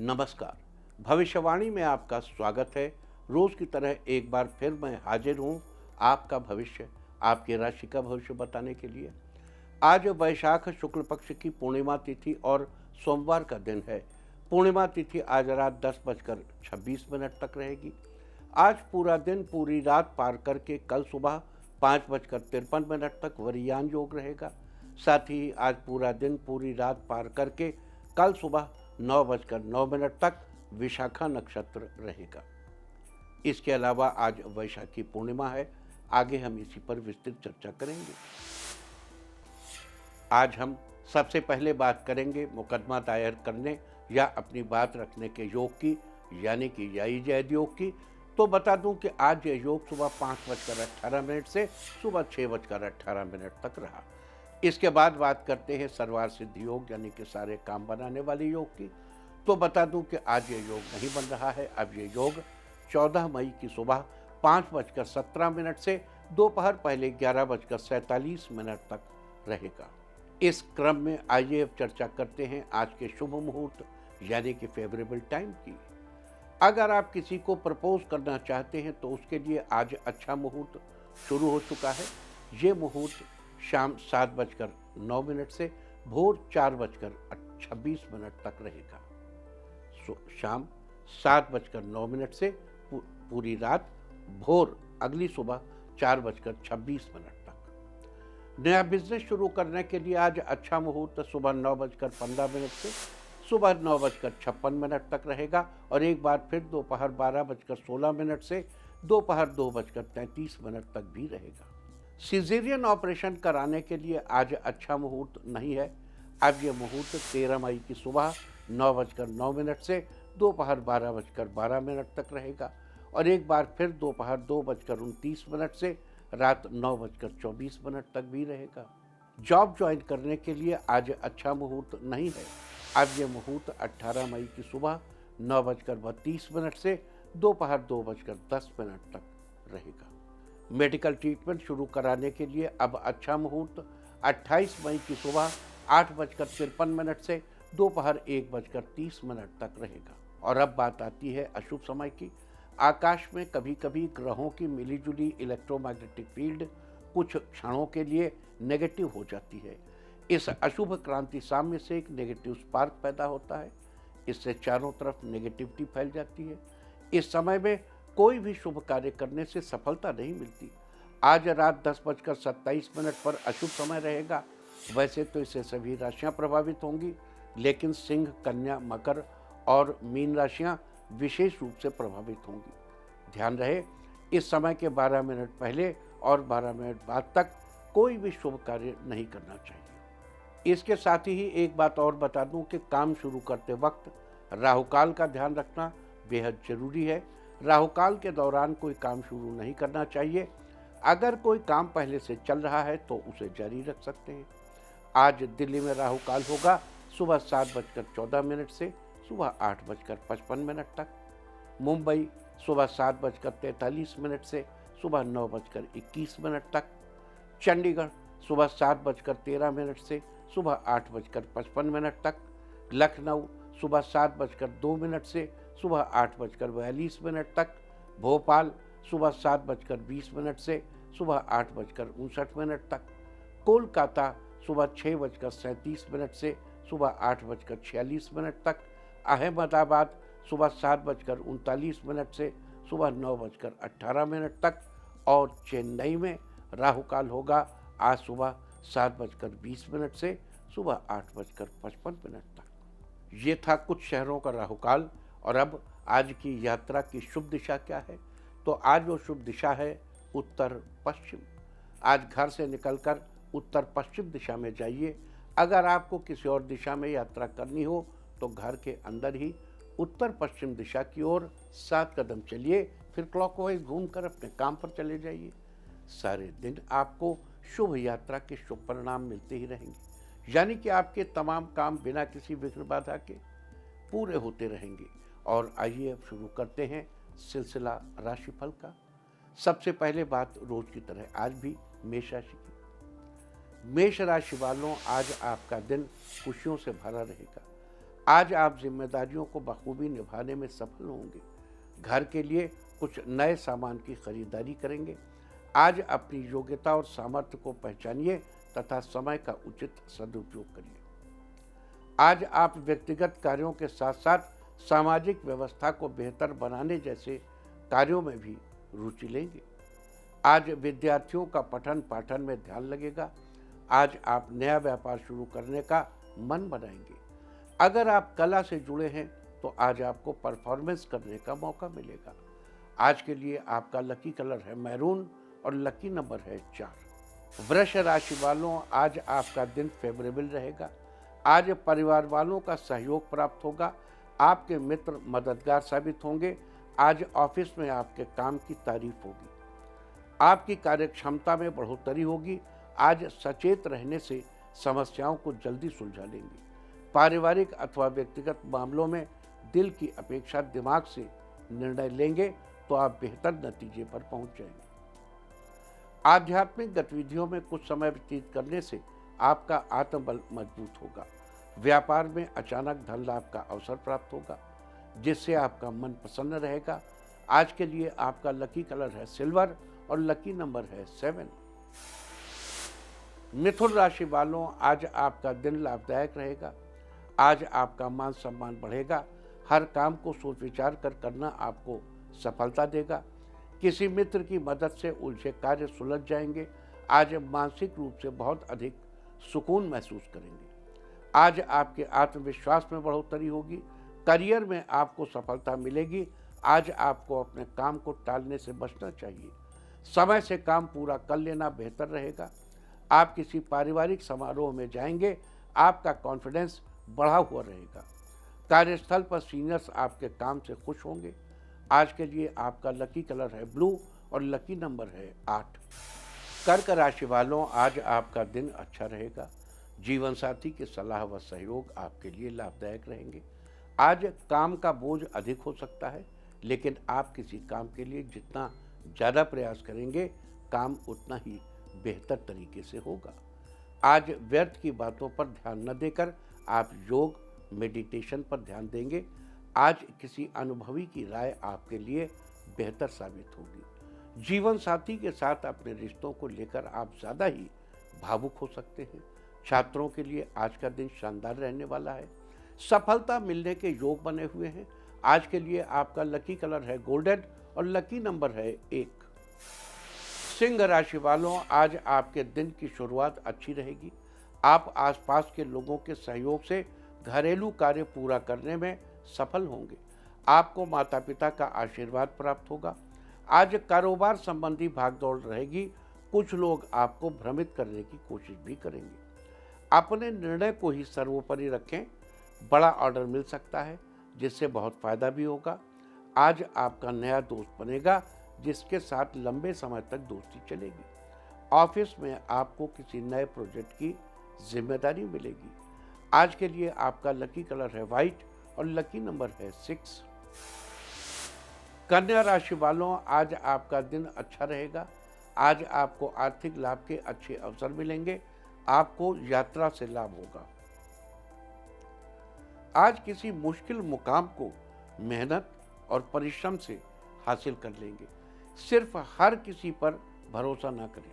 नमस्कार। भविष्यवाणी में आपका स्वागत है। रोज की तरह एक बार फिर मैं हाजिर हूँ आपका भविष्य, आपकी राशि का भविष्य बताने के लिए। आज वैशाख शुक्ल पक्ष की पूर्णिमा तिथि और सोमवार का दिन है। पूर्णिमा तिथि आज रात 10:26 तक रहेगी। आज पूरा दिन पूरी रात पार करके कल सुबह 5:53 तक वरियान योग रहेगा। साथ ही आज पूरा दिन पूरी रात पार करके कल सुबह 9:09 तक विशाखा नक्षत्र रहेगा। इसके अलावा आज वैशाखी पूर्णिमा है। आगे हम इसी पर विस्तृत चर्चा करेंगे। आज हम सबसे पहले बात करेंगे मुकदमा दायर करने या अपनी बात रखने के योग की, यानी कि याई जैद योग की। तो बता दूं कि आज यह योग सुबह 5:18 से सुबह 6:18 तक रहा। इसके बाद बात करते हैं सर्वार सिद्धि योग, यानी कि सारे काम बनाने वाले योग की। तो बता दूं कि आज ये योग नहीं बन रहा है। अब ये योग 14 मई की सुबह 5:17 से दोपहर पहले 11:47 तक रहेगा। इस क्रम में आइए अब चर्चा करते हैं आज के शुभ मुहूर्त, यानी कि फेवरेबल टाइम की। अगर आप किसी को प्रपोज करना चाहते हैं तो उसके लिए आज अच्छा मुहूर्त शुरू हो चुका है। ये मुहूर्त शाम 7:09 से भोर 4:26 तक रहेगा। शाम 7:09 से पूरी रात भोर अगली सुबह 4:26 तक। नया बिजनेस शुरू करने के लिए आज अच्छा मुहूर्त सुबह 9:15 से सुबह 9:56 तक रहेगा और एक बार फिर दोपहर 12:16 से दोपहर 2:33 तक भी रहेगा। सिजेरियन ऑपरेशन कराने के लिए आज अच्छा मुहूर्त नहीं है। अब यह मुहूर्त 13 मई की सुबह 9:09 से दोपहर 12:12 तक रहेगा और एक बार फिर दोपहर 2:29 से रात 9:24 तक भी रहेगा। जॉब ज्वाइन करने के लिए आज अच्छा मुहूर्त नहीं है। अब यह मुहूर्त 18 मई की सुबह 9:32 से दोपहर 2:10 तक रहेगा। मेडिकल ट्रीटमेंट शुरू कराने के लिए अब अच्छा मुहूर्त 28 मई की सुबह 8:53 से दोपहर 1:30 तक रहेगा। और अब बात आती है अशुभ समय की। आकाश में कभी कभी ग्रहों की मिलीजुली इलेक्ट्रोमैग्नेटिक फील्ड कुछ क्षणों के लिए नेगेटिव हो जाती है। इस अशुभ क्रांति साम्य से एक नेगेटिव स्पार्क पैदा होता है। इससे चारों तरफ नेगेटिविटी फैल जाती है। इस समय में कोई भी शुभ कार्य करने से सफलता नहीं मिलती। आज रात 10:27 पर अशुभ समय रहेगा। वैसे तो इससे सभी राशियां प्रभावित होंगी, लेकिन सिंह, कन्या, मकर और मीन राशियां विशेष रूप से प्रभावित होंगी। ध्यान रहे, इस समय के 12 मिनट पहले और 12 मिनट बाद तक कोई भी शुभ कार्य नहीं करना चाहिए। इसके साथ ही एक बात और बता दूं कि काम शुरू करते वक्त राहुकाल का ध्यान रखना बेहद जरूरी है। राहुकाल के दौरान कोई काम शुरू नहीं करना चाहिए। अगर कोई काम पहले से चल रहा है तो उसे जारी रख सकते हैं। आज दिल्ली में राहुकाल होगा सुबह 7:14 से सुबह 8:55 तक। मुंबई सुबह 7:43 से सुबह 9:21 तक। चंडीगढ़ सुबह 7:13 से सुबह 8:55 तक। लखनऊ सुबह 7:02 से सुबह 8:42 तक। भोपाल सुबह 7:20 से सुबह 8:59 तक। कोलकाता सुबह 6:37 से सुबह 8:46 तक। अहमदाबाद सुबह 7:39 से सुबह 9:18 तक। और चेन्नई में राहुकाल होगा आज सुबह 7:20 से सुबह 8:55 तक। ये था कुछ शहरों का राहुकाल। और अब आज की यात्रा की शुभ दिशा क्या है? तो आज वो शुभ दिशा है उत्तर पश्चिम। आज घर से निकलकर उत्तर पश्चिम दिशा में जाइए। अगर आपको किसी और दिशा में यात्रा करनी हो तो घर के अंदर ही उत्तर पश्चिम दिशा की ओर 7 कदम चलिए, फिर क्लॉकवाइज घूमकर अपने काम पर चले जाइए। सारे दिन आपको शुभ यात्रा के शुभ परिणाम मिलते ही रहेंगे, यानी कि आपके तमाम काम बिना किसी विघ्न बाधा के पूरे होते रहेंगे। और आइए अब शुरू करते हैं सिलसिला राशिफल का। सबसे पहले बात रोज की तरह आज भी मेष राशि की। मेष राशि वालों, आज आपका दिन खुशियों से भरा रहेगा। आज आप जिम्मेदारियों को बखूबी निभाने में सफल होंगे। घर के लिए कुछ नए सामान की खरीदारी करेंगे। आज अपनी योग्यता और सामर्थ्य को पहचानिए तथा समय का उचित सदुपयोग करिए। आज आप व्यक्तिगत कार्यों के साथ साथ सामाजिक व्यवस्था को बेहतर बनाने जैसे कार्यों में भी रुचि लेंगे। आज विद्यार्थियों का पठन पाठन में ध्यान लगेगा। आज आप नया व्यापार शुरू करने का मन बनाएंगे। अगर आप कला से जुड़े हैं तो आज आपको परफॉर्मेंस करने का मौका मिलेगा। आज के लिए आपका लकी कलर है मैरून और लकी नंबर है 4। वृष राशि वालों, आज आपका दिन फेवरेबल रहेगा। आज परिवार वालों का सहयोग प्राप्त होगा। आपके मित्र मददगार साबित होंगे। आज ऑफिस में आपके काम की तारीफ होगी। आपकी कार्यक्षमता में बढ़ोतरी होगी। आज सचेत रहने से समस्याओं को जल्दी सुलझा लेंगे। पारिवारिक अथवा व्यक्तिगत मामलों में दिल की अपेक्षा दिमाग से निर्णय लेंगे तो आप बेहतर नतीजे पर पहुंच जाएंगे। आध्यात्मिक गतिविधियों में कुछ समय व्यतीत करने से आपका आत्मबल मजबूत होगा। व्यापार में अचानक धन लाभ का अवसर प्राप्त होगा जिससे आपका मन प्रसन्न रहेगा। आज के लिए आपका लकी कलर है सिल्वर और लकी नंबर है 7। मिथुन राशि वालों, आज आपका दिन लाभदायक रहेगा। आज आपका मान सम्मान बढ़ेगा। हर काम को सोच विचार कर करना आपको सफलता देगा। किसी मित्र की मदद से उलझे कार्य सुलझ जाएंगे। आज मानसिक रूप से बहुत अधिक सुकून महसूस करेंगे। आज आपके आत्मविश्वास में बढ़ोतरी होगी। करियर में आपको सफलता मिलेगी। आज आपको अपने काम को टालने से बचना चाहिए। समय से काम पूरा कर लेना बेहतर रहेगा। आप किसी पारिवारिक समारोह में जाएंगे। आपका कॉन्फिडेंस बढ़ा हुआ रहेगा। कार्यस्थल पर सीनियर्स आपके काम से खुश होंगे। आज के लिए आपका लकी कलर है ब्लू और लकी नंबर है 8। कर्क राशि वालों, आज आपका दिन अच्छा रहेगा। जीवन साथी की सलाह व सहयोग आपके लिए लाभदायक रहेंगे। आज काम का बोझ अधिक हो सकता है, लेकिन आप किसी काम के लिए जितना ज़्यादा प्रयास करेंगे काम उतना ही बेहतर तरीके से होगा। आज व्यर्थ की बातों पर ध्यान न देकर आप योग मेडिटेशन पर ध्यान देंगे। आज किसी अनुभवी की राय आपके लिए बेहतर साबित होगी। जीवन साथी के साथ अपने रिश्तों को लेकर आप ज़्यादा ही भावुक हो सकते हैं। छात्रों के लिए आज का दिन शानदार रहने वाला है। सफलता मिलने के योग बने हुए हैं। आज के लिए आपका लकी कलर है गोल्डन और लकी नंबर है 1। सिंह राशि वालों, आज आपके दिन की शुरुआत अच्छी रहेगी। आप आसपास के लोगों के सहयोग से घरेलू कार्य पूरा करने में सफल होंगे। आपको माता पिता का आशीर्वाद प्राप्त होगा। आज कारोबार संबंधी भागदौड़ रहेगी। कुछ लोग आपको भ्रमित करने की कोशिश भी करेंगे। अपने निर्णय को ही सर्वोपरि रखें। बड़ा ऑर्डर मिल सकता है जिससे बहुत फायदा भी होगा। आज आपका नया दोस्त बनेगा जिसके साथ लंबे समय तक दोस्ती चलेगी। ऑफिस में आपको किसी नए प्रोजेक्ट की जिम्मेदारी मिलेगी। आज के लिए आपका लकी कलर है वाइट और लकी नंबर है 6। कन्या राशि वालों, आज आपका दिन अच्छा रहेगा। आज आपको आर्थिक लाभ के अच्छे अवसर मिलेंगे। आपको यात्रा से लाभ होगा। आज किसी मुश्किल मुकाम को मेहनत और परिश्रम से हासिल कर लेंगे। सिर्फ हर किसी पर भरोसा ना करें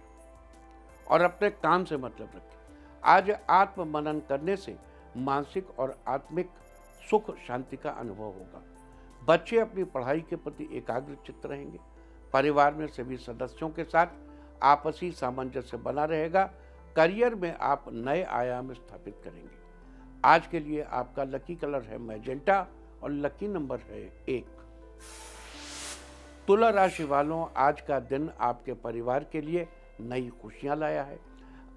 और अपने काम से मतलब रखें। आज आत्म मनन करने से मानसिक और आत्मिक सुख शांति का अनुभव होगा। बच्चे अपनी पढ़ाई के प्रति एकाग्रचित्त रहेंगे। परिवार में सभी सदस्यों के साथ आपसी सामंजस्य बना रहेगा। करियर में आप नए आयाम स्थापित करेंगे। आज के लिए आपका लकी कलर है मैजेंटा और लकी नंबर है 1। तुला राशि वालों, आज का दिन आपके परिवार के लिए नई खुशियां लाया है।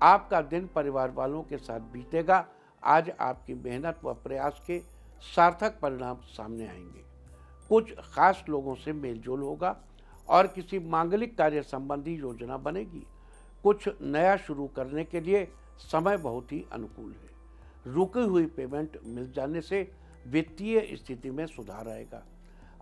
आपका दिन परिवार वालों के साथ बीतेगा। आज आपकी मेहनत व प्रयास के सार्थक परिणाम सामने आएंगे। कुछ खास लोगों से मेलजोल होगा और किसी मांगलिक कार्य संबंधी योजना बनेगी। कुछ नया शुरू करने के लिए समय बहुत ही अनुकूल है। रुकी हुई पेमेंट मिल जाने से वित्तीय स्थिति में सुधार आएगा।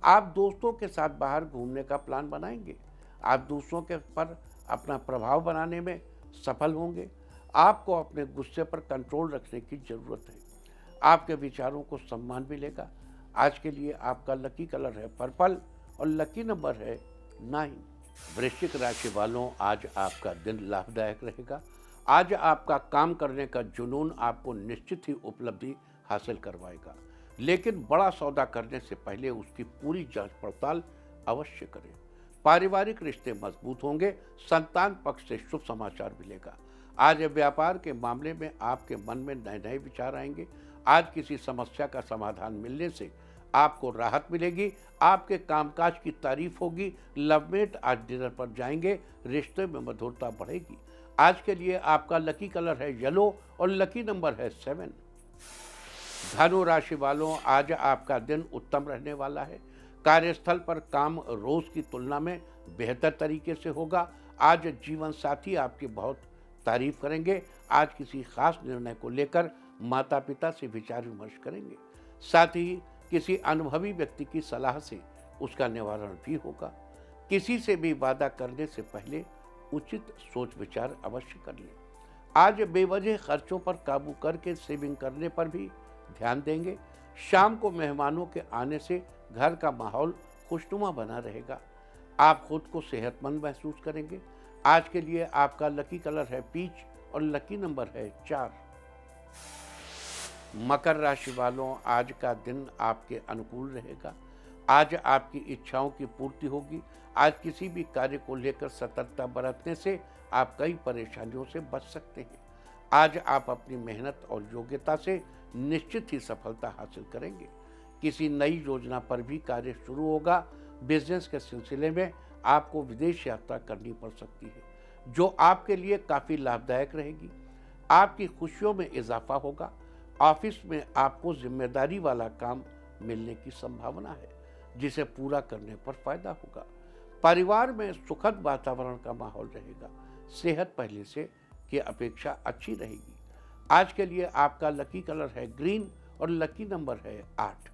आप दोस्तों के साथ बाहर घूमने का प्लान बनाएंगे। आप दूसरों के पर अपना प्रभाव बनाने में सफल होंगे। आपको अपने गुस्से पर कंट्रोल रखने की जरूरत है। आपके विचारों को सम्मान मिलेगा। आज के लिए आपका लकी कलर है पर्पल और लकी नंबर है 9। वृश्चिक राशि वालों, आज आपका दिन लाभदायक रहेगा। आज आपका काम करने का जुनून आपको निश्चित ही उपलब्धि हासिल करवाएगा, लेकिन बड़ा सौदा करने से पहले उसकी पूरी जांच पड़ताल अवश्य करें। पारिवारिक रिश्ते मजबूत होंगे। संतान पक्ष से शुभ समाचार मिलेगा। आज व्यापार के मामले में आपके मन में नए नए विचार आएंगे। आज किसी समस्या का समाधान मिलने से आपको राहत मिलेगी। आपके कामकाज की तारीफ होगी। लवमेट आज डिनर पर जाएंगे। रिश्ते में मधुरता बढ़ेगी। आज के लिए आपका लकी कलर है येलो और लकी नंबर है 7। धनु राशि वालों, आज आपका दिन उत्तम रहने वाला है। कार्यस्थल पर काम रोज की तुलना में बेहतर तरीके से होगा। आज जीवन साथी आपकी बहुत तारीफ करेंगे। आज किसी खास निर्णय को लेकर माता पिता से विचार विमर्श करेंगे। साथ ही किसी अनुभवी व्यक्ति की सलाह से उसका निवारण भी होगा। किसी से भी वादा करने से पहले उचित सोच विचार अवश्य कर लें। आज बेवजह खर्चों पर काबू करके सेविंग करने पर भी ध्यान देंगे। शाम को मेहमानों के आने से घर का माहौल खुशनुमा बना रहेगा। आप खुद को सेहतमंद महसूस करेंगे। आज के लिए आपका लकी कलर है पीच और लकी नंबर है 4। मकर राशि वालों, आज का दिन आपके अनुकूल रहेगा। आज आपकी इच्छाओं की पूर्ति होगी। आज किसी भी कार्य को लेकर सतर्कता बरतने से आप कई परेशानियों से बच सकते हैं। आज आप अपनी मेहनत और योग्यता से निश्चित ही सफलता हासिल करेंगे। किसी नई योजना पर भी कार्य शुरू होगा। बिजनेस के सिलसिले में आपको विदेश यात्रा करनी पड़ सकती है, जो आपके लिए काफ़ी लाभदायक रहेगी। आपकी खुशियों में इजाफा होगा। ऑफिस में आपको जिम्मेदारी वाला काम मिलने की संभावना है, जिसे पूरा करने पर फायदा होगा। परिवार में सुखद वातावरण का माहौल रहेगा। सेहत पहले से की अपेक्षा अच्छी रहेगी। आज के लिए आपका लकी कलर है ग्रीन और लकी नंबर है 8।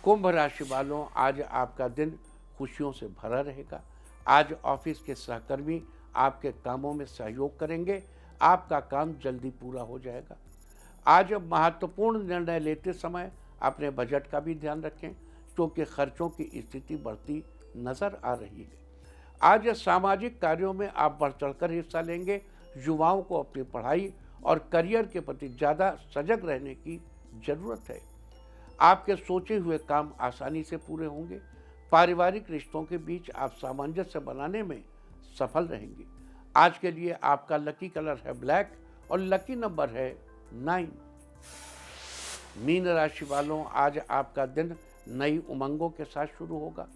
कुंभ राशि वालों, आज आपका दिन खुशियों से भरा रहेगा। आज ऑफिस के सहकर्मी आपके कामों में सहयोग करेंगे। आपका काम जल्दी पूरा हो जाएगा। आज महत्वपूर्ण निर्णय लेते समय अपने बजट का भी ध्यान रखें, क्योंकि खर्चों की स्थिति बढ़ती नजर आ रही है। आज सामाजिक कार्यों में आप बढ़ चढ़कर हिस्सा लेंगे। युवाओं को अपनी पढ़ाई और करियर के प्रति ज़्यादा सजग रहने की जरूरत है। आपके सोचे हुए काम आसानी से पूरे होंगे। पारिवारिक रिश्तों के बीच आप सामंजस्य बनाने में सफल रहेंगे। आज के लिए आपका लकी कलर है ब्लैक और लकी नंबर है 9। मीन राशि वालों, आज आपका दिन नई उमंगों के साथ शुरू होगा।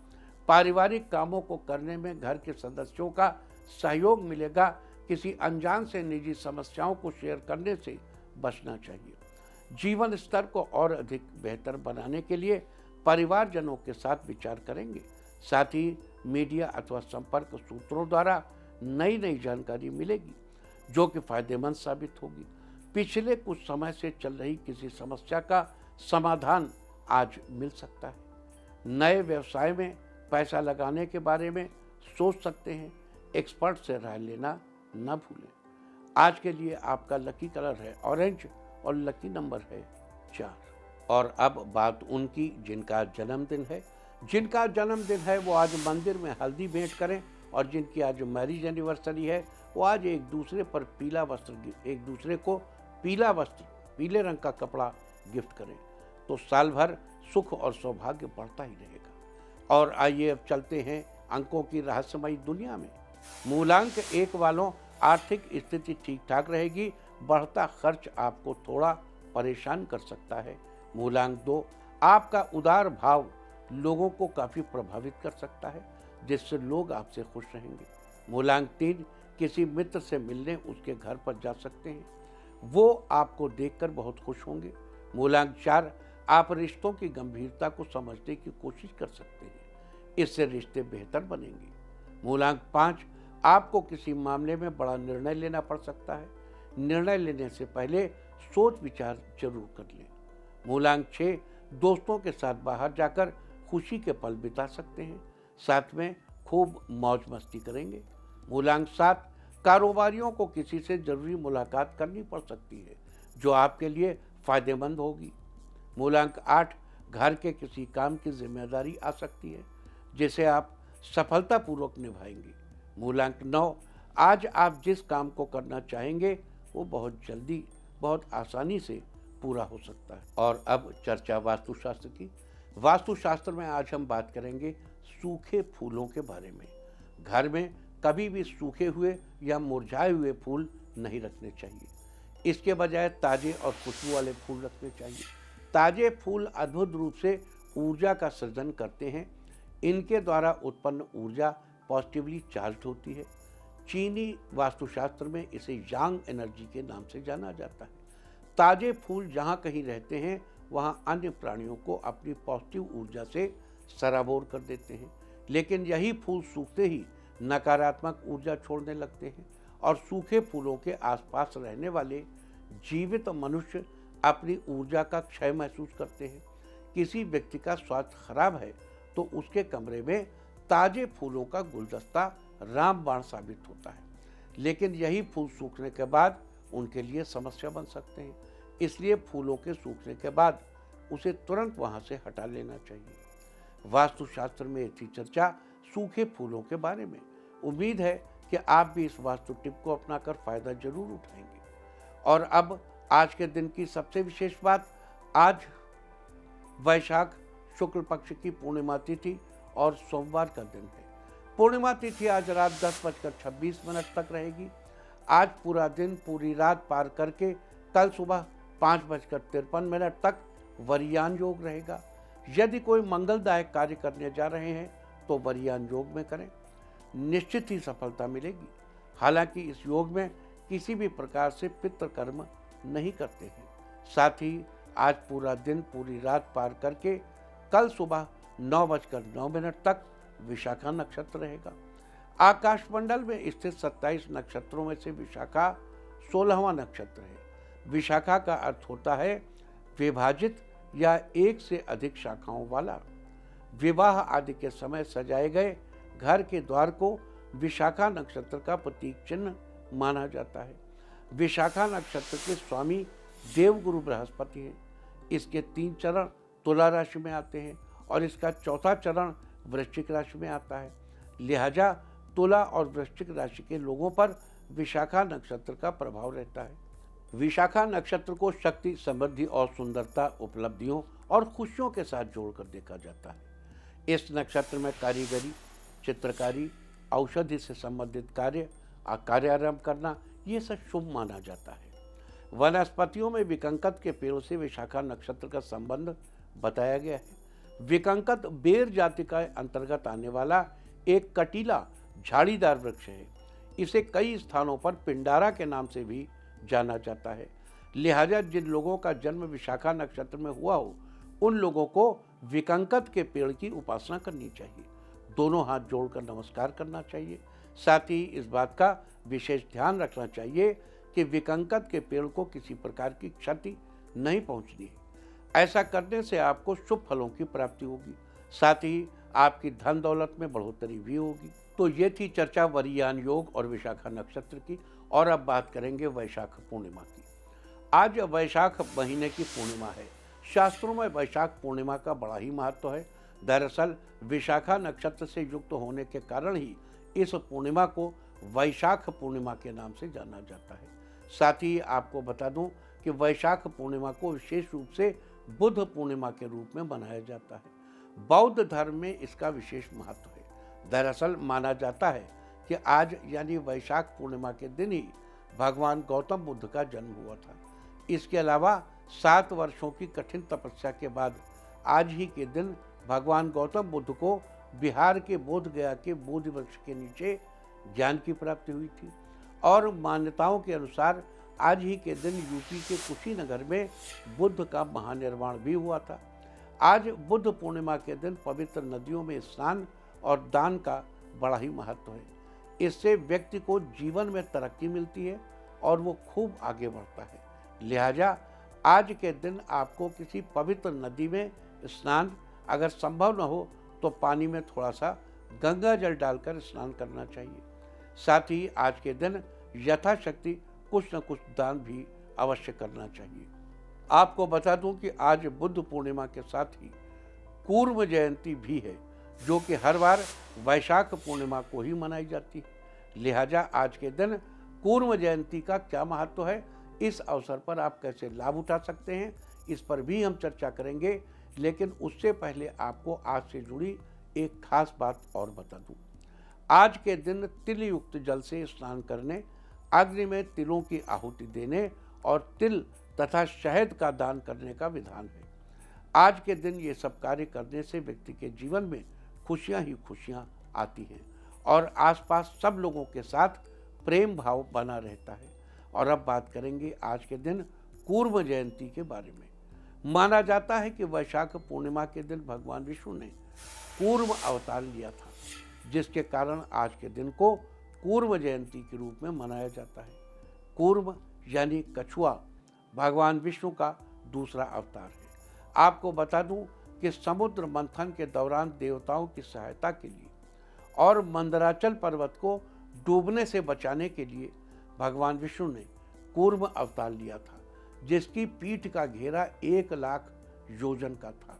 पारिवारिक कामों को करने में घर के सदस्यों का सहयोग मिलेगा। किसी अनजान से निजी समस्याओं को शेयर करने से बचना चाहिए। जीवन स्तर को और अधिक बेहतर बनाने के लिए परिवारजनों के साथ विचार करेंगे। साथ ही मीडिया अथवा संपर्क सूत्रों द्वारा नई नई जानकारी मिलेगी, जो कि फायदेमंद साबित होगी। पिछले कुछ समय से चल रही किसी समस्या का समाधान आज मिल सकता है। नए व्यवसाय में पैसा लगाने के बारे में सोच सकते हैं। एक्सपर्ट से राय लेना न भूलें। आज के लिए आपका लकी कलर है ऑरेंज और लकी नंबर है 4। और अब बात उनकी जिनका जन्मदिन है। जिनका जन्मदिन है वो आज मंदिर में हल्दी भेंट करें, और जिनकी आज मैरिज एनिवर्सरी है वो आज एक दूसरे को पीला वस्त्र, पीले रंग का कपड़ा गिफ्ट करें, तो साल भर सुख और सौभाग्य बढ़ता ही रहेगा। और आइए अब चलते हैं अंकों की रहस्यमयी दुनिया में। मूलांक 1 वालों, आर्थिक स्थिति ठीक ठाक रहेगी। बढ़ता खर्च आपको थोड़ा परेशान कर सकता है। मूलांक 2, आपका उदार भाव लोगों को काफ़ी प्रभावित कर सकता है, जिससे लोग आपसे खुश रहेंगे। मूलांक 3, किसी मित्र से मिलने उसके घर पर जा सकते हैं, वो आपको देखकर बहुत खुश होंगे। मूलांक 4, आप रिश्तों की गंभीरता को समझने की कोशिश कर सकते हैं, इससे रिश्ते बेहतर बनेंगे। मूलांक 5, आपको किसी मामले में बड़ा निर्णय लेना पड़ सकता है। निर्णय लेने से पहले सोच विचार जरूर कर लें। मूलांक 6, दोस्तों के साथ बाहर जाकर खुशी के पल बिता सकते हैं, साथ में खूब मौज मस्ती करेंगे। मूलांक 7, कारोबारियों को किसी से जरूरी मुलाकात करनी पड़ सकती है, जो आपके लिए फायदेमंद होगी। मूलांक 8, घर के किसी काम की जिम्मेदारी आ सकती है जिसे आप सफलतापूर्वक निभाएंगे। मूलांक 9, आज आप जिस काम को करना चाहेंगे वो बहुत जल्दी, बहुत आसानी से पूरा हो सकता है। और अब चर्चा वास्तुशास्त्र की। वास्तुशास्त्र में आज हम बात करेंगे सूखे फूलों के बारे में। घर में कभी भी सूखे हुए या मुरझाए हुए फूल नहीं रखने चाहिए। इसके बजाय ताजे और खुशबू वाले फूल रखने चाहिए। ताजे फूल अद्भुत रूप से ऊर्जा का सृजन करते हैं। इनके द्वारा उत्पन्न ऊर्जा पॉजिटिवली चार्ज होती है। चीनी वास्तुशास्त्र में इसे यांग एनर्जी के नाम से जाना जाता है। ताजे फूल जहाँ कहीं रहते हैं वहाँ अन्य प्राणियों को अपनी पॉजिटिव ऊर्जा से सराबोर कर देते हैं, लेकिन यही फूल सूखते ही नकारात्मक ऊर्जा छोड़ने लगते हैं और सूखे फूलों के आसपास रहने वाले जीवित मनुष्य अपनी ऊर्जा का क्षय महसूस करते हैं। किसी व्यक्ति का स्वास्थ्य खराब है तो उसके कमरे में ताजे फूलों का गुलदस्ता रामबाण साबित होता है, लेकिन यही फूल सूखने के बाद उनके लिए समस्या बन सकते हैं। इसलिए फूलों के सूखने के बाद उसे तुरंत वहां से हटा लेना चाहिए। वास्तुशास्त्र में थी चर्चा सूखे फूलों के बारे में। उम्मीद है कि आप भी इस वास्तु टिप को अपनाकर फायदा जरूर उठाएंगे। और अब आज के दिन की सबसे विशेष बात, आज वैशाख शुक्ल पक्ष की पूर्णिमा तिथि और सोमवार का दिन है। पूर्णिमा तिथि आज रात 10:26 तक रहेगी। आज पूरा दिन, पूरी रात पार करके कल सुबह 5:53 तक वरियान योग रहेगा। यदि कोई मंगलदायक कार्य करने जा रहे हैं तो वरियान योग में करें, निश्चित ही सफलता मिलेगी। हालांकि इस योग में किसी भी प्रकार से पितृकर्म नहीं करते हैं। साथ ही आज पूरा दिन, पूरी रात पार करके कल सुबह 9:09 तक विशाखा नक्षत्र रहेगा। आकाशमंडल में स्थित 27 नक्षत्रों में से विशाखा 16वां नक्षत्र है। विशाखा का अर्थ होता है विभाजित या एक से अधिक शाखाओं वाला। विवाह आदि के समय सजाए गए घर के द्वार को विशाखा नक्षत्र का प्रतीक चिन्ह माना जाता है। विशाखा नक्षत्र के स्वामी देवगुरु बृहस्पति हैं। इसके 3 चरण तुला राशि में आते हैं और इसका 4था चरण वृश्चिक राशि में आता है। लिहाजा तुला और वृश्चिक राशि के लोगों पर विशाखा नक्षत्र का प्रभाव रहता है। विशाखा नक्षत्र को शक्ति, समृद्धि और सुंदरता, उपलब्धियों और खुशियों के साथ जोड़कर देखा जाता है। इस नक्षत्र में कारीगरी, चित्रकारी, औषधि से संबंधित कार्यारंभ करना, ये सब शुभ माना जाता है। वनस्पतियों में विकंकत के पेड़ों से विशाखा नक्षत्र का संबंध बताया गया है। विकंकत बेर जाति का अंतर्गत आने वाला एक कटीला झाड़ीदार वृक्ष है। इसे कई स्थानों पर पिंडारा के नाम से भी जाना जाता है। लिहाजा जिन लोगों का जन्म विशाखा नक्षत्र में हुआ हो उन लोगों को विकंकत के पेड़ की उपासना करनी चाहिए। दोनों हाथ जोड़कर नमस्कार करना चाहिए। साथ ही इस बात का विशेष ध्यान रखना चाहिए कि विकंकत के पेड़ को किसी प्रकार की क्षति नहीं पहुंचनी है। ऐसा करने से आपको शुभ फलों की प्राप्ति होगी। साथ ही आपकी धन दौलत में बढ़ोतरी भी होगी। तो ये थी चर्चा वरियान योग और विशाखा नक्षत्र की। और अब बात करेंगे वैशाख पूर्णिमा की। आज वैशाख महीने की पूर्णिमा है। शास्त्रों में वैशाख पूर्णिमा का बड़ा ही महत्व है। दरअसल विशाखा नक्षत्र से युक्त होने के कारण ही इस पूर्णिमा को वैशाख पूर्णिमा के नाम से जाना जाता है। साथ ही आपको बता दूं कि वैशाख पूर्णिमा को विशेष रूप से बुद्ध पूर्णिमा के रूप में मनाया जाता है। बौद्ध धर्म में इसका विशेष महत्व है। दरअसल माना जाता है कि आज यानी वैशाख पूर्णिमा के दिन ही भगवान गौतम बुद्ध का जन्म हुआ था। इसके अलावा 7 वर्षों की कठिन तपस्या के बाद आज ही के दिन भगवान गौतम बुद्ध को बिहार के बोध गया के बोधि वृक्ष के नीचे ज्ञान की प्राप्ति हुई थी। और मान्यताओं के अनुसार आज ही के दिन यूपी के कुशीनगर में बुद्ध का महानिर्वाण भी हुआ था। आज बुद्ध पूर्णिमा के दिन पवित्र नदियों में स्नान और दान का बड़ा ही महत्व है। इससे व्यक्ति को जीवन में तरक्की मिलती है और वो खूब आगे बढ़ता है। लिहाजा आज के दिन आपको किसी पवित्र नदी में स्नान, अगर संभव न हो तो पानी में थोड़ा सा गंगा जल डालकर स्नान करना चाहिए। साथ ही आज के दिन यथाशक्ति कुछ न कुछ दान भी अवश्य करना चाहिए। आपको बता दूं कि आज बुद्ध पूर्णिमा के साथ ही कूर्म जयंती भी है, जो कि हर बार वैशाख पूर्णिमा को ही मनाई जाती है। लिहाजा आज के दिन कूर्म जयंती का क्या महत्व है, इस अवसर पर आप कैसे लाभ उठा सकते हैं, इस पर भी हम चर्चा करेंगे। लेकिन उससे पहले आपको आज से जुड़ी एक खास बात और बता दूं। आज के दिन तिल युक्त जल से स्नान करने, अग्नि में तिलों की आहुति देने और तिल तथा शहद का दान करने का विधान है। आज के दिन ये सब कार्य करने से व्यक्ति के जीवन में खुशियां ही खुशियां आती हैं और आसपास सब लोगों के साथ प्रेम भाव बना रहता है। और अब बात करेंगे आज के दिन कूर्म जयंती के बारे में। माना जाता है कि वैशाख पूर्णिमा के दिन भगवान विष्णु ने कूर्म अवतार लिया था, जिसके कारण आज के दिन को कूर्म जयंती के रूप में मनाया जाता है। कूर्म यानी कछुआ भगवान विष्णु का दूसरा अवतार है। आपको बता दूं कि समुद्र मंथन के दौरान देवताओं की सहायता के लिए और मंदराचल पर्वत को डूबने से बचाने के लिए भगवान विष्णु ने कूर्म अवतार लिया था, जिसकी पीठ का घेरा 1,00,000 योजन का था।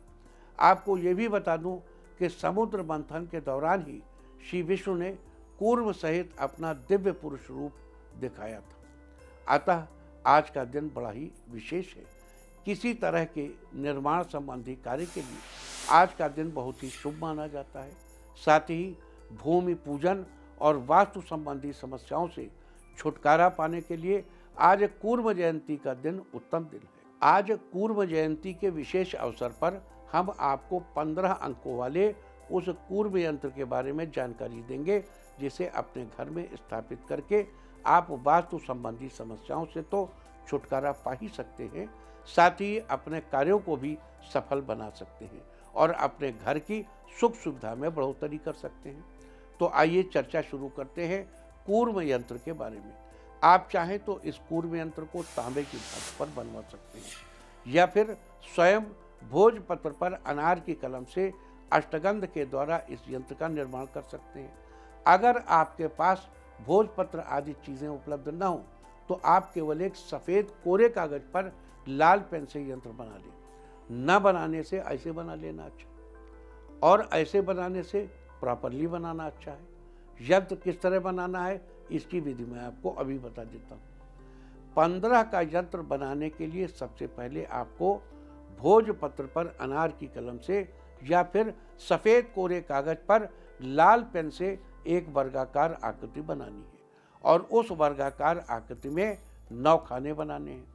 आपको ये भी बता दूं कि समुद्र मंथन के दौरान ही श्री विष्णु ने कूर्म सहित अपना दिव्य पुरुष रूप दिखाया था। अतः आज का दिन बड़ा ही विशेष है। किसी तरह के निर्माण संबंधी कार्य के लिए आज का दिन बहुत ही शुभ माना जाता है। साथ ही भूमि पूजन और वास्तु संबंधी समस्याओं से छुटकारा पाने के लिए आज कूर्म जयंती का दिन उत्तम दिन है। आज कूर्म जयंती के विशेष अवसर पर हम आपको 15 अंकों वाले उस कूर्म यंत्र के बारे में जानकारी देंगे, जिसे अपने घर में स्थापित करके आप वास्तु संबंधी समस्याओं से तो छुटकारा पा ही सकते हैं, साथ ही अपने कार्यों को भी सफल बना सकते हैं और अपने घर की सुख सुविधा में बढ़ोतरी कर सकते हैं। तो आइए चर्चा शुरू करते हैं कूर्म यंत्र के बारे में। आप चाहें तो इस कूर्म यंत्र को तांबे की धातु पर बनवा सकते हैं या फिर स्वयं भोजपत्र पर अनार की कलम से अष्टगंध के द्वारा इस यंत्र का निर्माण कर सकते हैं। अगर आपके पास भोजपत्र आदि चीज़ें उपलब्ध न हो तो आप केवल एक सफ़ेद कोरे कागज पर लाल पेन से यंत्र बना लें। न बनाने से ऐसे बना लेना अच्छा, और ऐसे बनाने से प्रॉपरली बनाना अच्छा है। यंत्र किस तरह बनाना है इसकी विधि मैं आपको अभी बता देता हूँ। 15 का यंत्र बनाने के लिए सबसे पहले आपको भोजपत्र पर अनार की कलम से या फिर सफ़ेद कोरे कागज पर लाल पेन से एक वर्गाकार आकृति बनानी है और उस वर्गाकार आकृति में 9 खाने बनाने हैं।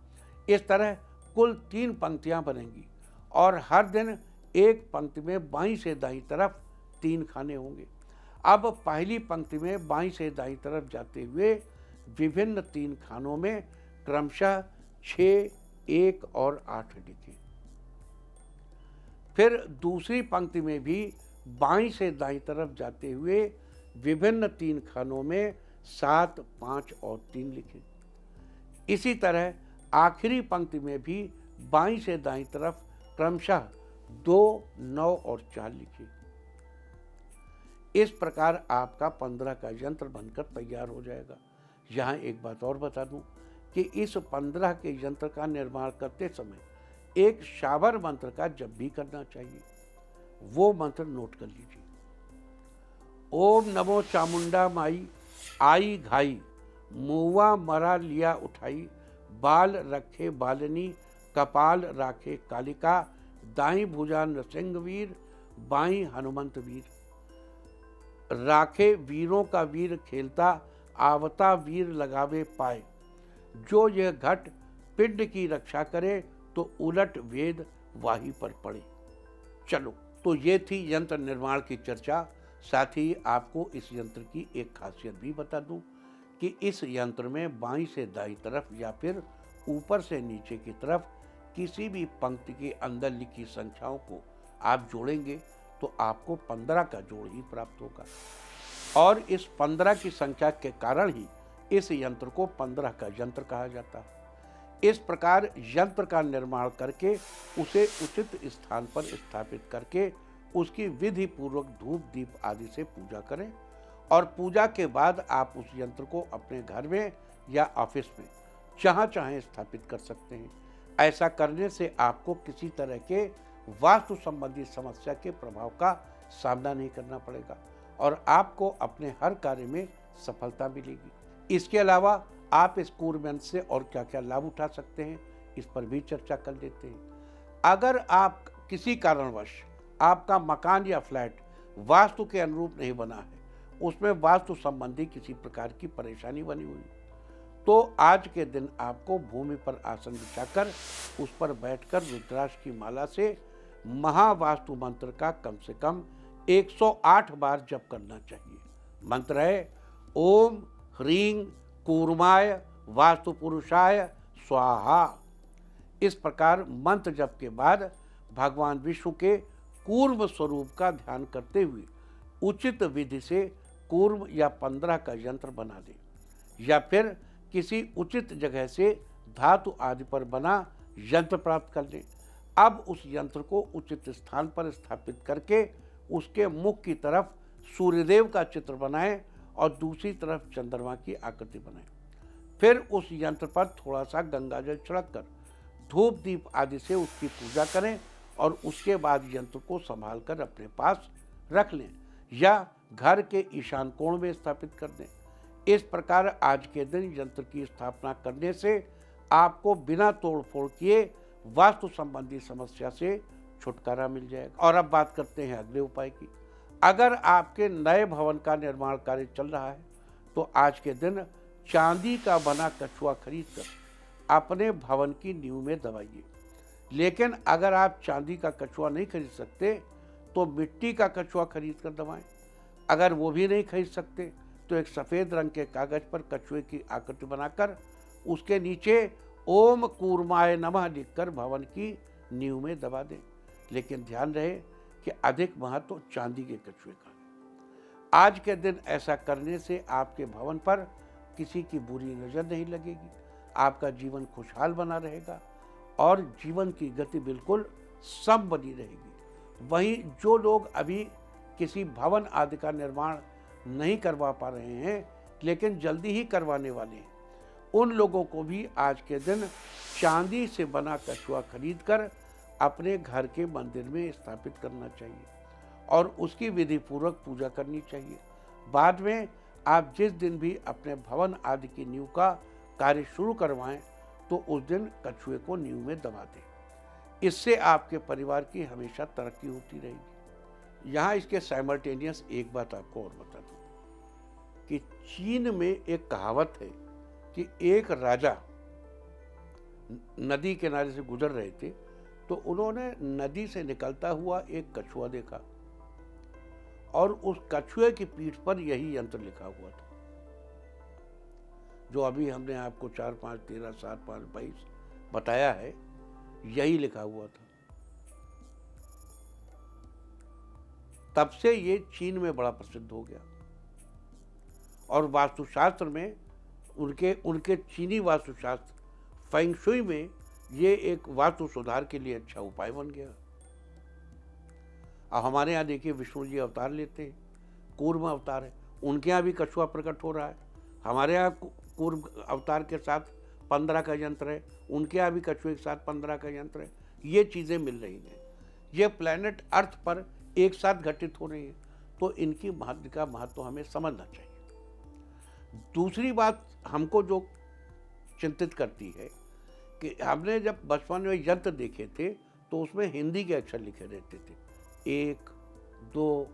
इस तरह कुल 3 पंक्तियां बनेंगी और हर दिन एक पंक्ति में बाईं से दाईं तरफ 3 खाने होंगे। अब पहली पंक्ति में बाईं से दाईं तरफ जाते हुए विभिन्न 3 खानों में क्रमशः 6, 1 और 8 लिखें। फिर दूसरी पंक्ति में भी बाईं से दाईं तरफ जाते हुए विभिन्न 3 खानों में 7, 5 और 3 लिखें। इसी तरह आखिरी पंक्ति में भी बाईं से दाईं तरफ क्रमशः 2, 9 और 4 लिखें। इस प्रकार आपका 15 का यंत्र बनकर तैयार हो जाएगा। यहाँ एक बात और बता दूं कि इस 15 के यंत्र का निर्माण करते समय एक शाबर मंत्र का जप भी करना चाहिए। वो मंत्र नोट कर लीजिए। ओम नमो चामुंडा माई, आई घाई, मुआ मरा लिया उठाई, बाल रखे बालनी, कपाल राखे कालिका, दाई भुजा नृसिंह वीर, बाई हनुमंत वीर। राखे वीरों का वीर खेलता, आवता वीर लगावे पाए। जो यह घट पिंड की रक्षा करे, तो उलट वेद वाही पर पड़े। चलो, तो ये थी यंत्र निर्माण की चर्चा। साथ ही आपको इस यंत्र की एक खासियत भी बता दूं कि इस यंत्र में बाईं से दाईं तरफ या फिर ऊपर से नीचे की तरफ किसी भी पंक्ति के अंदर लिखी संख्याओं को आप जोड़ेंगे तो आपको 15 का जोड़ ही प्राप्त होगा और इस 15 की संख्या के कारण ही इस यंत्र को 15 का यंत्र कहा जाता है। इस प्रकार यंत्र का निर्माण करके उसे उचित स्थान पर स्थापित करके उसकी विधि पूर्वक धूप दीप आदि से पूजा करें और पूजा के बाद आप उस यंत्र को अपने घर में या ऑफिस में जहाँ चाहें स्थापित कर सकते हैं। ऐसा करने से आपको किसी तरह के वास्तु संबंधी समस्या के प्रभाव का सामना नहीं करना पड़ेगा और आपको अपने हर कार्य में सफलता मिलेगी। इसके अलावा आप इस कुंभ मंत्र से और क्या क्या लाभ उठा सकते हैं, इस पर भी चर्चा कर लेते हैं। अगर आप किसी कारणवश आपका मकान या फ्लैट वास्तु के अनुरूप नहीं बना है, उसमें वास्तु संबंधी किसी प्रकार की परेशानी बनी हुई, तो आज के दिन आपको भूमि पर आसन बिछाकर उस पर बैठकर रुद्राक्ष की माला से महावास्तु मंत्र का कम से कम 108 बार जप करना चाहिए। मंत्र है ओम ह्रीं कूर्माय वास्तु पुरुषाय स्वाहा। इस प्रकार मंत्र जप के बाद भगवान विष्णु के कूर्म स्वरूप का ध्यान करते हुए उचित विधि से कूर्म या 15 का यंत्र बना दें या फिर किसी उचित जगह से धातु आदि पर बना यंत्र प्राप्त कर लें। अब उस यंत्र को उचित स्थान पर स्थापित करके उसके मुख की तरफ सूर्यदेव का चित्र बनाएं और दूसरी तरफ चंद्रमा की आकृति बनाएं। फिर उस यंत्र पर थोड़ा सा गंगाजल छिड़ककर धूप दीप आदि से उसकी पूजा करें और उसके बाद यंत्र को संभाल कर अपने पास रख लें या घर के ईशान कोण में स्थापित कर दें। इस प्रकार आज के दिन यंत्र की स्थापना करने से आपको बिना तोड़फोड़ किए वास्तु संबंधी समस्या से छुटकारा मिल जाएगा। और अब बात करते हैं अगले उपाय की। अगर आपके नए भवन का निर्माण कार्य चल रहा है तो आज के दिन चांदी का बना कछुआ खरीदकर अपने भवन की नींव में दबाइए। लेकिन अगर आप चांदी का कछुआ नहीं खरीद सकते तो मिट्टी का कछुआ खरीद कर दबाएं। अगर वो भी नहीं खरीद सकते तो एक सफ़ेद रंग के कागज पर कछुए की आकृति बनाकर उसके नीचे ओम कूर्माय नमः लिखकर भवन की नींव में दबा दें। लेकिन ध्यान रहे कि अधिक महत्व चांदी के कछुए का है। आज के दिन ऐसा करने से आपके भवन पर किसी की बुरी नज़र नहीं लगेगी, आपका जीवन खुशहाल बना रहेगा और जीवन की गति बिल्कुल सम बनी रहेगी। वहीं जो लोग अभी किसी भवन आदि का निर्माण नहीं करवा पा रहे हैं लेकिन जल्दी ही करवाने वाले हैं, उन लोगों को भी आज के दिन चांदी से बना कछुआ खरीद कर अपने घर के मंदिर में स्थापित करना चाहिए और उसकी विधि पूर्वक पूजा करनी चाहिए। बाद में आप जिस दिन भी अपने भवन आदि की नींव का कार्य शुरू करवाएं तो उस दिन कछुए को नींव में दबा दें। इससे आपके परिवार की हमेशा तरक्की होती रहेगी। यहाँ इसके साइमल्टेनियस एक बात आपको और बता दूं कि चीन में एक कहावत है कि एक राजा नदी किनारे से गुजर रहे थे तो उन्होंने नदी से निकलता हुआ एक कछुआ देखा और उस कछुए की पीठ पर यही यंत्र लिखा हुआ था जो अभी हमने आपको 4 5 13 7 5 22 बताया है, यही लिखा हुआ था। तब से ये चीन में बड़ा प्रसिद्ध हो गया और वास्तुशास्त्र में उनके चीनी वास्तुशास्त्र फेंग शुई में ये एक वास्तु सुधार के लिए अच्छा उपाय बन गया। अब हमारे यहाँ देखिए विष्णु जी अवतार लेते हैं, कूर्म अवतार है, उनके यहाँ भी कछुआ प्रकट हो रहा है। हमारे यहाँ कूर्म अवतार के साथ 15 का यंत्र है, उनके यहाँ भी कछुए के साथ 15 का यंत्र है। ये चीज़ें मिल रही हैं, ये प्लैनेट अर्थ पर एक साथ घटित हो रही है, तो इनकी महत्व हमें समझना चाहिए। दूसरी बात हमको जो चिंतित करती है कि हमने जब बचपन में यंत्र देखे थे तो उसमें हिंदी के अक्षर लिखे रहते थे, 1 2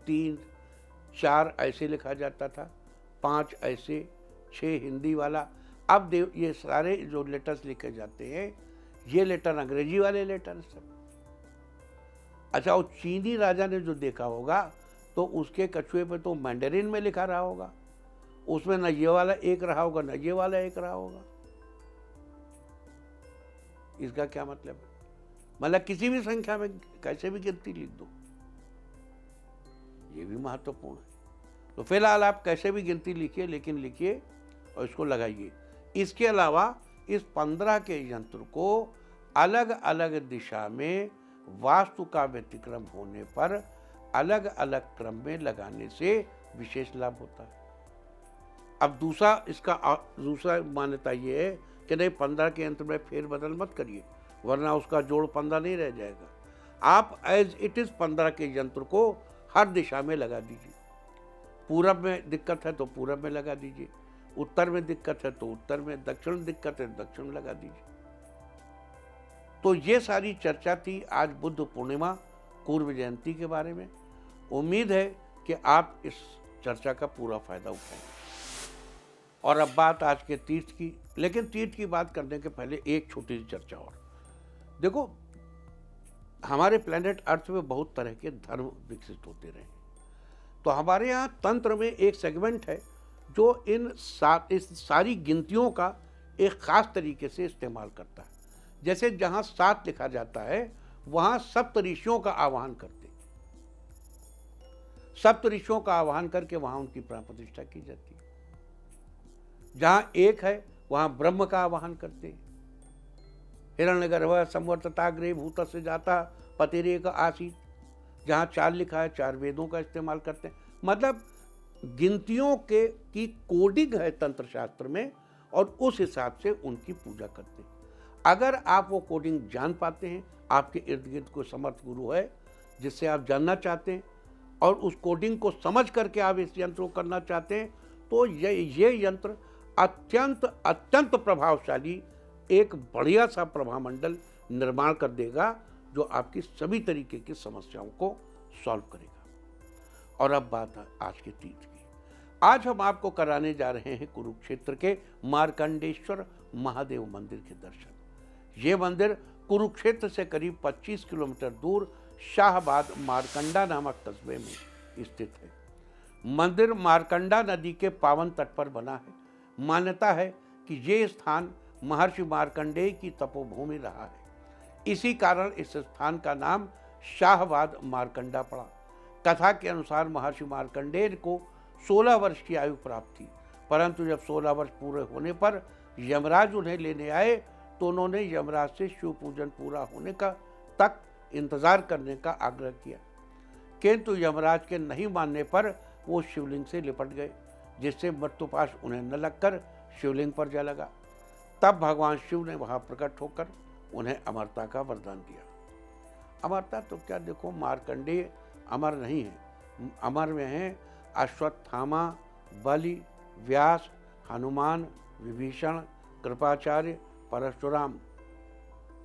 3 4 ऐसे लिखा जाता था, 5 ऐसे, 6 हिंदी वाला। अब ये सारे जो लेटर्स लिखे जाते हैं ये लेटर अंग्रेजी वाले लेटर सब। अच्छा, वो चीनी राजा ने जो देखा होगा तो उसके कछुए पे तो मैंडरीन में लिखा रहा होगा, उसमें न ये वाला एक रहा होगा न ये वाला एक रहा होगा। इसका क्या मतलब है? मतलब किसी भी संख्या में कैसे भी गिनती लिख दो, ये भी महत्वपूर्ण है। तो फिलहाल आप कैसे भी गिनती लिखिए, लेकिन लिखिए और इसको लगाइए। इसके अलावा इस 15 के यंत्र को अलग अलग दिशा में वास्तु का व्यतिक्रम होने पर अलग अलग क्रम में लगाने से विशेष लाभ होता है। अब दूसरा मान्यता ये है कि कि नहीं 15 के यंत्र में फेर बदल मत करिए, वरना उसका जोड़ 15 नहीं रह जाएगा। आप एज इट इज़ 15 के यंत्र को हर दिशा में लगा दीजिए। पूरब में दिक्कत है तो पूरब में लगा दीजिए, उत्तर में दिक्कत है तो उत्तर में, दक्षिण में दिक्कत है तो दक्षिण में लगा दीजिए। तो ये सारी चर्चा थी आज बुद्ध पूर्णिमा पूर्व जयंती के बारे में। उम्मीद है कि आप इस चर्चा का पूरा फायदा उठाएंगे। और अब बात आज के तीर्थ की, लेकिन तीर्थ की बात करने के पहले एक छोटी सी चर्चा और। देखो, हमारे प्लेनेट अर्थ में बहुत तरह के धर्म विकसित होते रहे, तो हमारे यहाँ तंत्र में एक सेगमेंट है जो इस सारी गिनतियों का एक खास तरीके से इस्तेमाल करता है। जैसे जहाँ 7 लिखा जाता है वहाँ सप्तऋषियों का आह्वान करते हैं, सप्तऋषियों का आह्वान करके वहाँ उनकी प्राण प्रतिष्ठा की जाती है। जहाँ 1 है वहाँ ब्रह्म का आह्वान करते हैं। हिरण्यगर्भ संवर्तताग्रे भूतस्य जाता पतिरेक आसीत। जहाँ 4 लिखा है 4 वेदों का इस्तेमाल करते हैं। मतलब गिनतियों की कोडिंग है तंत्र शास्त्र में, और उस हिसाब से उनकी पूजा करते हैं। अगर आप वो कोडिंग जान पाते हैं, आपके इर्द गिर्द कोई समर्थ गुरु है जिससे आप जानना चाहते हैं और उस कोडिंग को समझ करके आप इस यंत्र को करना चाहते हैं, तो ये यंत्र अत्यंत अत्यंत प्रभावशाली एक बढ़िया सा प्रभामंडल निर्माण कर देगा जो आपकी सभी तरीके की समस्याओं को सॉल्व करेगा। और अब बात है आज के तीर्थ की। आज हम आपको कराने जा रहे हैं कुरुक्षेत्र के मार्कंडेश्वर महादेव मंदिर के दर्शन। ये मंदिर कुरुक्षेत्र से करीब 25 किलोमीटर दूर शाहबाद मारकंडा नामक कस्बे में स्थित है। मंदिर मारकंडा नदी के पावन तट पर बना है। मान्यता है कि ये स्थान महर्षि मार्कंडेय की तपोभूमि रहा है। इसी कारण इस स्थान का नाम शाहबाद मारकंडा पड़ा। कथा के अनुसार महर्षि मार्कंडेय को 16 वर्ष की आयु प्राप्त थी, परंतु जब 16 वर्ष पूरे होने पर यमराज उन्हें लेने आए तो उन्होंने यमराज से शिव पूजन पूरा होने का तक इंतजार करने का आग्रह किया, किंतु यमराज के नहीं मानने पर वो शिवलिंग से लिपट गए, जिससे मृत्युपाश उन्हें न लगकर शिवलिंग पर जा लगा। तब भगवान शिव ने वहां प्रकट होकर उन्हें अमरता का वरदान दिया। अमरता तो क्या, देखो मार्कंडेय अमर नहीं है, अमर में हैं अश्वत्थामा, बलि, व्यास, हनुमान, विभीषण, कृपाचार्य, परशुराम।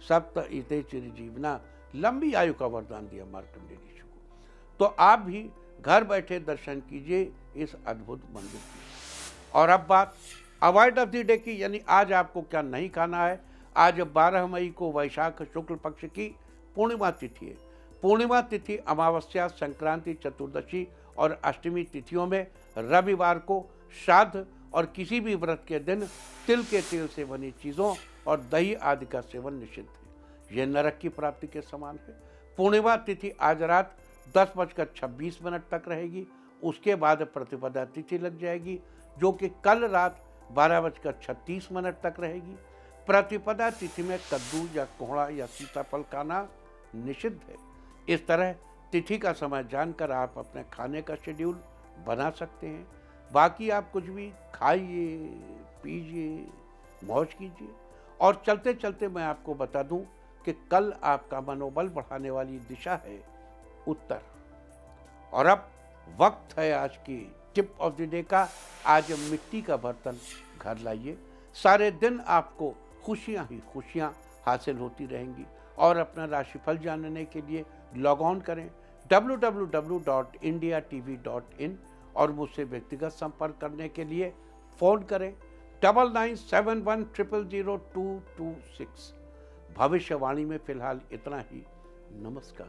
सप्त इते चिरजीवना, लंबी आयु का वरदान दिया मार्कंडेय ऋषि को। तो आप भी घर बैठे दर्शन कीजिए इस अद्भुत मंदिर की। और अब बात अवॉइड ऑफ द डे की, यानी आज आपको क्या नहीं खाना है। आज 12 मई को वैशाख शुक्ल पक्ष की पूर्णिमा तिथि है। पूर्णिमा तिथि अमावस्या, संक्रांति, चतुर्दशी और अष्टमी तिथियों में रविवार को श्राद्ध और किसी भी व्रत के दिन तिल के तेल से बनी चीज़ों और दही आदि का सेवन निषिद्ध है। यह नरक की प्राप्ति के समान है। पूर्णिमा तिथि आज रात 10:26 तक रहेगी। उसके बाद प्रतिपदा तिथि लग जाएगी, जो कि कल रात 12:36 तक रहेगी। प्रतिपदा तिथि में कद्दू या कोहड़ा या सीताफल खाना निषिद्ध है। इस तरह तिथि का समय जानकर आप अपने खाने का शेड्यूल बना सकते हैं। बाकी आप कुछ भी खाइए, पीजिए, मौज कीजिए। और चलते चलते मैं आपको बता दूं कि कल आपका मनोबल बढ़ाने वाली दिशा है उत्तर। और अब वक्त है आज की टिप ऑफ द डे का। आज मिट्टी का बर्तन घर लाइए। सारे दिन आपको खुशियां ही खुशियां हासिल होती रहेंगी। और अपना राशिफल जानने के लिए लॉग ऑन करें www.indiatv.in और मुझसे व्यक्तिगत संपर्क करने के लिए फ़ोन करें 9971000226। भविष्यवाणी में फिलहाल इतना ही। नमस्कार।